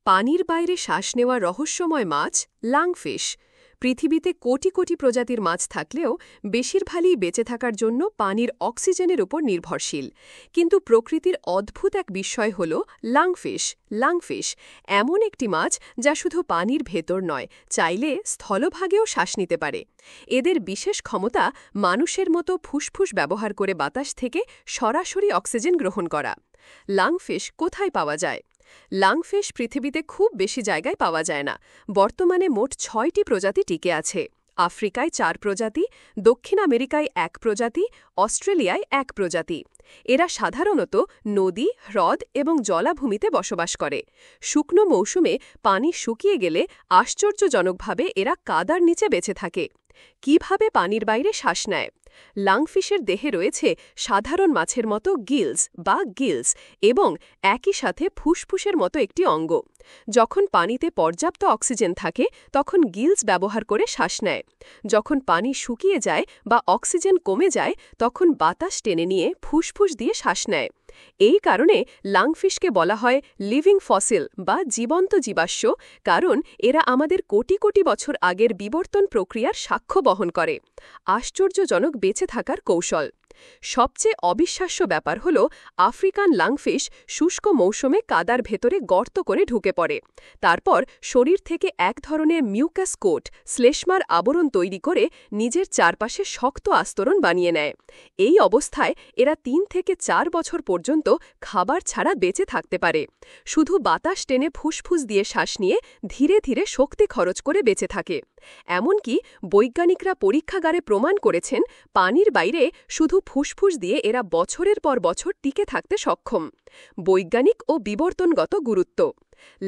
পানির বাইরে শ্বাস নেওয়া রহস্যময় মাছ লাংফিশ। পৃথিবীতে কোটি কোটি প্রজাতির মাছ থাকলেও বেশিরভাগই বেঁচে থাকার জন্য পানির অক্সিজেনের উপর নির্ভরশীল। কিন্তু প্রকৃতির অদ্ভুত এক বিস্ময় হল লাংফিশ এমন একটি মাছ যা শুধু পানির ভেতর নয়, চাইলে স্থলভাগেও শ্বাস নিতে পারে। এদের বিশেষ ক্ষমতা মানুষের মতো ফুসফুস ব্যবহার করে বাতাস থেকে সরাসরি অক্সিজেন গ্রহণ করা। লাংফিশ কোথায় পাওয়া যায়? লাংফিশ পৃথিবীতে খুব বেশি জায়গায় পাওয়া যায় না। বর্তমানে মোট ৬টি প্রজাতি টিকে আছে। আফ্রিকায় ৪ প্রজাতি, দক্ষিণ আমেরিকায় ১ প্রজাতি, অস্ট্রেলিয়ায় ১ প্রজাতি। এরা সাধারণত নদী, হ্রদ এবং জলাভূমিতে বসবাস করে। শুকনো মৌসুমে পানি শুকিয়ে গেলে আশ্চর্যজনকভাবে এরা কাদার নিচে বেঁচে থাকে। কিভাবে পানির বাইরে শ্বাস নেয়? লাংফিশের দেহে রয়েছে সাধারণ মাছের মতো গিলস এবং একই সাথে ফুসফুসের মতো একটি অঙ্গ। যখন পানিতে পর্যাপ্ত অক্সিজেন থাকে তখন গিলস ব্যবহার করে শ্বাস নেয়। যখন পানি শুকিয়ে যায় বা অক্সিজেন কমে যায় তখন বাতাস টেনে নিয়ে ফুসফুস দিয়ে শ্বাস নেয়। এই কারণে লাংফিশকে বলা হয় লিভিং ফসিল বা জীবন্ত জীবাশ্ম, কারণ এরা আমাদের কোটি কোটি বছর আগের বিবর্তন প্রক্রিয়ার সাক্ষ্য বহন করে। আশ্চর্যজনক বেঁচে থাকার কৌশল। সবচেয়ে অবিশ্বাস্য ব্যাপার হল আফ্রিকান লাংফিশ শুষ্ক মৌসুমে কাদার ভেতরে গর্ত করে ঢুকে পড়ে। তারপর শরীর থেকে এক ধরনের মিউকাস কোট শ্লেষ্মার আবরণ তৈরি করে নিজের চারপাশে শক্ত আস্তরণ বানিয়ে নেয়। এই অবস্থায় এরা ৩ থেকে ৪ বছর পর্যন্ত খাবার ছাড়া বেঁচে থাকতে পারে। শুধু বাতাস টেনে ফুসফুস দিয়ে শ্বাস নিয়ে ধীরে ধীরে শক্তি খরচ করে বেঁচে থাকে। এমনকি বৈজ্ঞানিকরা পরীক্ষাগারে প্রমাণ করেছেন পানির বাইরে শুধু ফুসফুস দিয়ে এরা বছরের পর বছর টিকে থাকতে সক্ষম। বৈজ্ঞানিক ও বিবর্তনগত গুরুত্ব।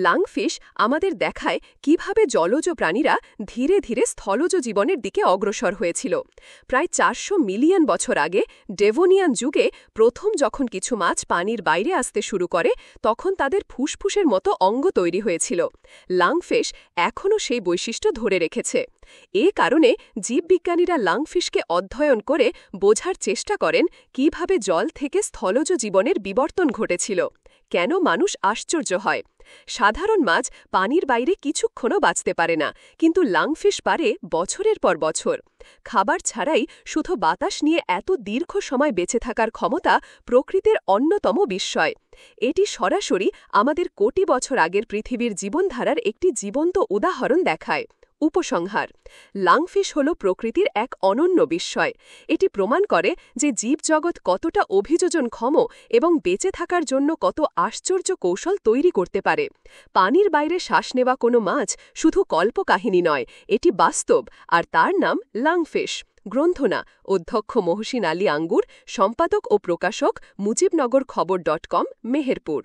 লাংফিশ আমাদের দেখায় কিভাবে জলজ প্রাণীরা ধীরে ধীরে স্থলজ জীবনের দিকে অগ্রসর হয়েছিল। প্রায় ৪০০ মিলিয়ন বছর আগে ডেভোনিয়ান যুগে প্রথম যখন কিছু মাছ পানির বাইরে আসতে শুরু করে তখন তাদের ফুসফুসের মতো অঙ্গ তৈরি হয়েছিল। লাংফিশ এখনও সেই বৈশিষ্ট্য ধরে রেখেছে। এ কারণে জীববিজ্ঞানীরা লাংফিশকে অধ্যয়ন করে বোঝার চেষ্টা করেন কিভাবে জল থেকে স্থলজ জীবনের বিবর্তন ঘটেছিল। কেন মানুষ আশ্চর্য হয়? সাধারণ মাছ পানির বাইরে কিছুক্ষণও বাঁচতে পারে না, কিন্তু লাংফিশ পারে বছরের পর বছর। খাবার ছাড়াই শুধু বাতাস নিয়ে এত দীর্ঘ সময় বেঁচে থাকার ক্ষমতা প্রকৃতির অন্যতম বিস্ময়। এটি সরাসরি আমাদের কোটি বছর আগের পৃথিবীর জীবনধারার একটি জীবন্ত উদাহরণ দেখায়। উপসংহার: লাংফিশ হল প্রকৃতির এক অনন্য বিস্ময়। এটি প্রমাণ করে যে জীবজগৎ কতটা অভিযোজনক্ষম এবং বেঁচে থাকার জন্য কত আশ্চর্য কৌশল তৈরি করতে পারে। পানির বাইরে শ্বাস নেওয়া কোনো মাছ শুধু কল্পকাহিনী নয়, এটি বাস্তব, আর তার নাম লাংফিশ। গ্রন্থনা: অধ্যক্ষ মহসিন আলী আঙ্গুর, সম্পাদক ও প্রকাশক মুজিবনগর খবর.com, মেহেরপুর।